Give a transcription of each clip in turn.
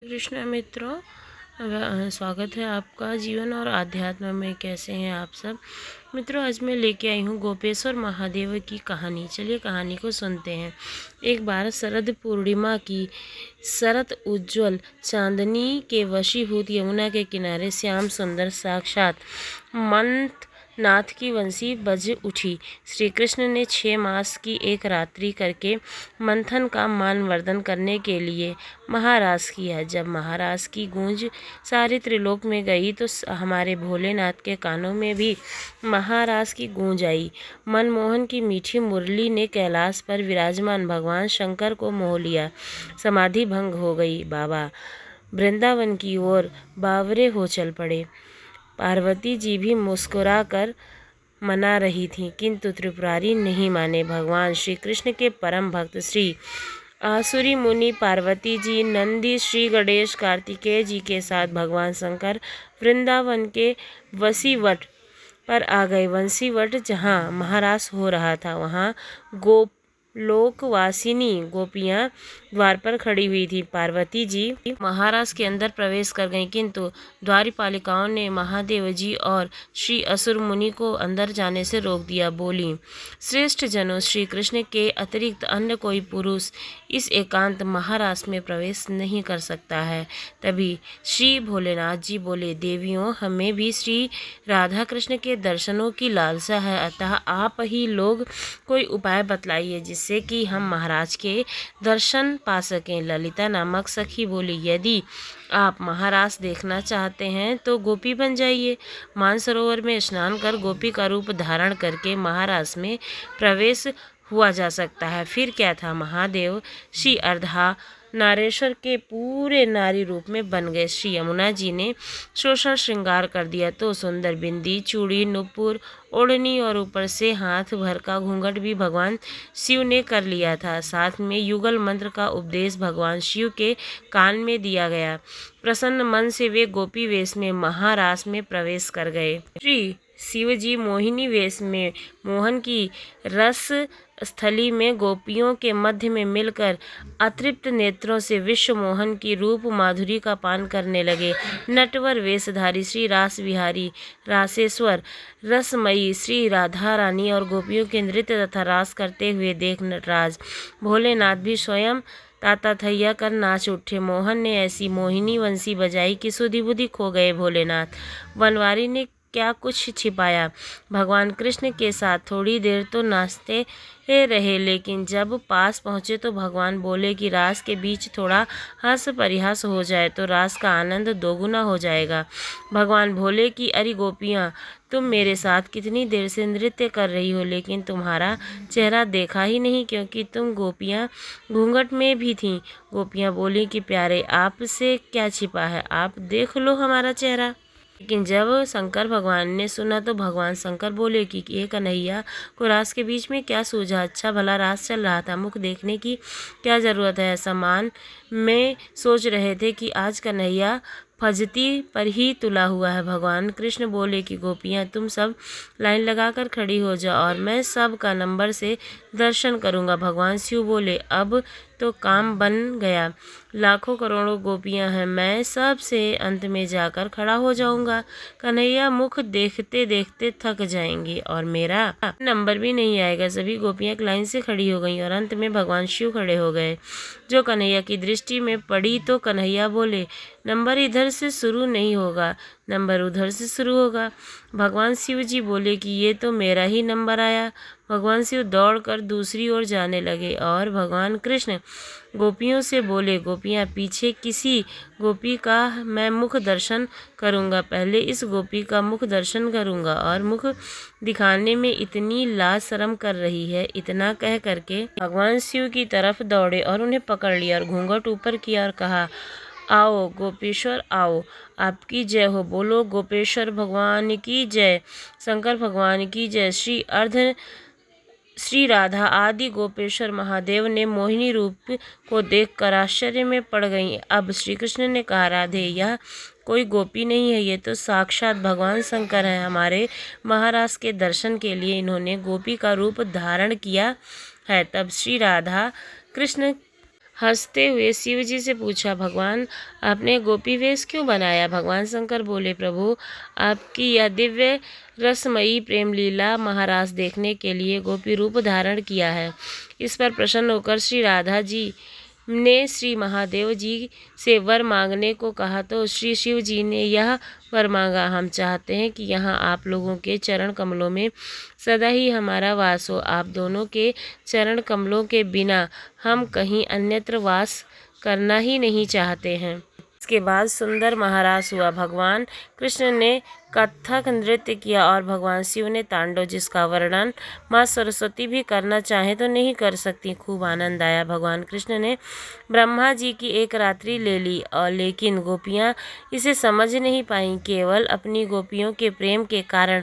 कृष्ण मित्रों, स्वागत है आपका जीवन और आध्यात्म में। कैसे हैं आप सब मित्रों? आज मैं लेके आई हूँ गोपेश्वर महादेव की कहानी। चलिए कहानी को सुनते हैं। एक बार शरद पूर्णिमा की शरत उज्ज्वल चांदनी के वशीभूत यमुना के किनारे श्याम सुंदर साक्षात मंथ नाथ की वंशी बज उठी। श्री कृष्ण ने 6 मास की एक रात्रि करके मंथन का मानवर्धन करने के लिए महारास किया। जब महारास की गूंज सारे त्रिलोक में गई तो हमारे भोलेनाथ के कानों में भी महारास की गूंज आई। मनमोहन की मीठी मुरली ने कैलाश पर विराजमान भगवान शंकर को मोह लिया। समाधि भंग हो गई। बाबा वृंदावन की ओर बावरे हो चल पड़े। पार्वती जी भी मुस्कुराकर मना रही थीं, किंतु त्रिपुरारी नहीं माने। भगवान श्री कृष्ण के परम भक्त श्री आसुरी मुनि, पार्वती जी, नंदी, श्री गणेश, कार्तिकेय जी के साथ भगवान शंकर वृंदावन के वसीवट पर आ गए। वंशीवट जहाँ महारास हो रहा था वहाँ लोकवासिनी गोपियाँ द्वार पर खड़ी हुई थी। पार्वती जी महाराज के अंदर प्रवेश कर गईं, किंतु द्वारपालिकाओं ने महादेव जी और श्री असुर मुनि को अंदर जाने से रोक दिया। बोली, श्रेष्ठ जनों, श्री कृष्ण के अतिरिक्त अन्य कोई पुरुष इस एकांत महारास में प्रवेश नहीं कर सकता है। तभी श्री भोलेनाथ जी बोले, देवियों, हमें भी श्री राधा कृष्ण के दर्शनों की लालसा है, अतः आप ही लोग कोई उपाय बतलाइए जिससे कि हम महाराज के दर्शन पा सकें। ललिता नामक सखी बोली, यदि आप महारास देखना चाहते हैं तो गोपी बन जाइए। मानसरोवर में स्नान कर गोपी का रूप धारण करके महारास में प्रवेश हुआ जा सकता है। फिर क्या था, महादेव श्री अर्धा नारेश्वर के पूरे नारी रूप में बन गए। श्री यमुना जी ने शोषण श्रृंगार कर दिया तो सुंदर बिंदी, चूड़ी, नुपुर, ओढ़नी और ऊपर से हाथ भर का घूंघट भी भगवान शिव ने कर लिया था। साथ में युगल मंत्र का उपदेश भगवान शिव के कान में दिया गया। प्रसन्न मन से वे गोपी वेश में महारास में प्रवेश कर गए। श्री शिव जी मोहिनी वेश में मोहन की रस स्थली में गोपियों के मध्य में मिलकर अतृप्त नेत्रों से विश्व मोहन की रूप माधुरी का पान करने लगे। नटवर वेशधारी श्री रास विहारी रासेश्वर रसमयी श्री राधा रानी और गोपियों के नृत्य तथा रास करते हुए देख नटराज भोलेनाथ भी स्वयं ताता थैया कर नाच उठे। मोहन ने ऐसी मोहिनी वंशी बजाई कि सुधि बुद्धि खो गए भोलेनाथ। बनवारी ने क्या कुछ छिपाया, भगवान कृष्ण के साथ थोड़ी देर तो नाचते रहे, लेकिन जब पास पहुँचे तो भगवान बोले कि रास के बीच थोड़ा हंस परिहास हो जाए तो रास का आनंद दोगुना हो जाएगा। भगवान बोले कि अरे गोपियाँ, तुम मेरे साथ कितनी देर से नृत्य कर रही हो, लेकिन तुम्हारा चेहरा देखा ही नहीं, क्योंकि तुम गोपियाँ घूंघट में भी थीं। गोपियाँ बोली कि प्यारे, आपसे क्या छिपा है, आप देख लो हमारा चेहरा। लेकिन जब शंकर भगवान ने सुना तो भगवान शंकर बोले कि ये कन्हैया को रास के बीच में क्या सूझा, अच्छा भला रास चल रहा था, मुख देखने की क्या ज़रूरत है। ऐसा मान में सोच रहे थे कि आज कन्हैया फजती पर ही तुला हुआ है। भगवान कृष्ण बोले कि गोपियाँ, तुम सब लाइन लगाकर खड़ी हो जाओ और मैं सब का नंबर से दर्शन करूँगा। भगवान शिव बोले, अब तो काम बन गया, लाखों करोड़ों गोपियाँ हैं, मैं सब से अंत में जाकर खड़ा हो जाऊंगा। कन्हैया मुख देखते देखते थक जाएंगे और मेरा नंबर भी नहीं आएगा। सभी गोपियाँ एक लाइन से खड़ी हो गईं और अंत में भगवान शिव खड़े हो गए। जो कन्हैया की दृष्टि में पड़ी तो कन्हैया बोले, नंबर इधर से शुरू नहीं होगा, नंबर उधर से शुरू होगा। भगवान शिव जी बोले कि ये तो मेरा ही नंबर आया। भगवान शिव दौड़कर दूसरी ओर जाने लगे और भगवान कृष्ण गोपियों से बोले, गोपियाँ, पीछे किसी गोपी का मैं मुख दर्शन करूँगा, पहले इस गोपी का मुख दर्शन करूँगा, और मुख दिखाने में इतनी लाज शर्म कर रही है। इतना कह करके भगवान शिव की तरफ दौड़े और उन्हें पकड़ लिया और घूंघट ऊपर किया और कहा, आओ गोपेश्वर आओ, आपकी जय हो, बोलो गोपेश्वर भगवान की जय, शंकर भगवान की जय। श्री राधा आदि गोपेश्वर महादेव ने मोहिनी रूप को देखकर आश्चर्य में पड़ गईं। अब श्री कृष्ण ने कहा, राधे, यह कोई गोपी नहीं है, ये तो साक्षात भगवान शंकर है। हमारे महाराज के दर्शन के लिए इन्होंने गोपी का रूप धारण किया है। तब श्री राधा कृष्ण हंसते हुए शिव जी से पूछा, भगवान आपने गोपी वेश क्यों बनाया? भगवान शंकर बोले, प्रभु आपकी यह दिव्य रसमयी प्रेम लीला महाराज देखने के लिए गोपी रूप धारण किया है। इस पर प्रसन्न होकर श्री राधा जी ने श्री महादेव जी से वर मांगने को कहा तो श्री शिव जी ने यह वर मांगा, हम चाहते हैं कि यहाँ आप लोगों के चरण कमलों में सदा ही हमारा वास हो। आप दोनों के चरण कमलों के बिना हम कहीं अन्यत्र वास करना ही नहीं चाहते हैं। इसके बाद सुंदर महारास हुआ। भगवान कृष्ण ने कथक नृत्य किया और भगवान शिव ने तांडव, जिसका वर्णन माँ सरस्वती भी करना चाहे तो नहीं कर सकती। खूब आनंद आया। भगवान कृष्ण ने ब्रह्मा जी की एक रात्रि ले ली और लेकिन गोपियाँ इसे समझ नहीं पाईं। केवल अपनी गोपियों के प्रेम के कारण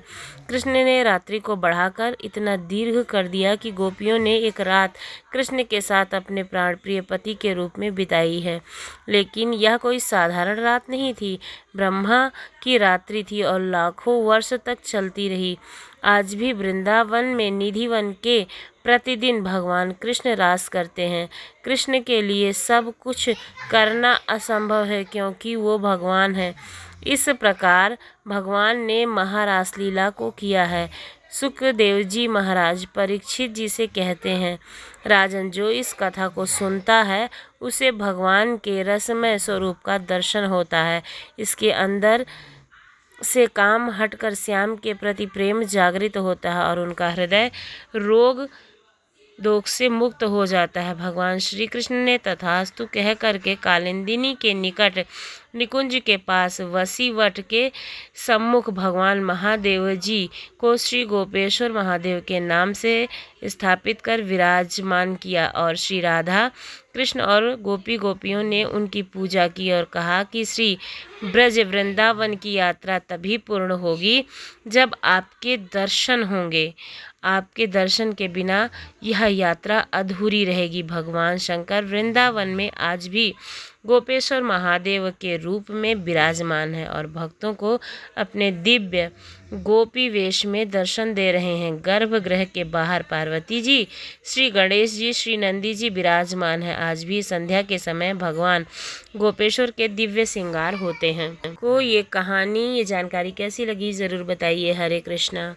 कृष्ण ने रात्रि को बढ़ाकर इतना दीर्घ कर दिया कि गोपियों ने एक रात कृष्ण के साथ अपने प्राण प्रिय पति के रूप में बिताई है। लेकिन यह कोई साधारण रात नहीं थी, ब्रह्मा की रात्रि थी और लाखों वर्ष तक चलती रही। आज भी वृंदावन में निधिवन के प्रतिदिन भगवान कृष्ण रास करते हैं। कृष्ण के लिए सब कुछ करना असंभव है क्योंकि वो भगवान है। इस प्रकार भगवान ने महारास लीला को किया है। सुखदेव जी महाराज परीक्षित जी से कहते हैं, राजन जो इस कथा को सुनता है उसे भगवान के रसमय स्वरूप का दर्शन होता है। इसके अंदर से काम हटकर श्याम के प्रति प्रेम जागृत होता है और उनका हृदय रोग दोष से मुक्त हो जाता है। भगवान श्री कृष्ण ने तथास्तु कह करके कालिंदिनी के निकट निकुंज के पास वसीवट के सम्मुख भगवान महादेव जी को श्री गोपेश्वर महादेव के नाम से स्थापित कर विराजमान किया और श्री राधा कृष्ण और गोपियों ने उनकी पूजा की और कहा कि श्री ब्रज वृंदावन की यात्रा तभी पूर्ण होगी जब आपके दर्शन होंगे। आपके दर्शन के बिना यह यात्रा अधूरी रहेगी। भगवान शंकर वृंदावन में आज भी गोपेश्वर महादेव के रूप में विराजमान है और भक्तों को अपने दिव्य गोपी वेश में दर्शन दे रहे हैं। गर्भगृह के बाहर पार्वती जी, श्री गणेश जी, श्री नंदी जी विराजमान है। आज भी संध्या के समय भगवान गोपेश्वर के दिव्य श्रृंगार होते हैं। को ये कहानी, ये जानकारी कैसी लगी ज़रूर बताइए। हरे कृष्णा।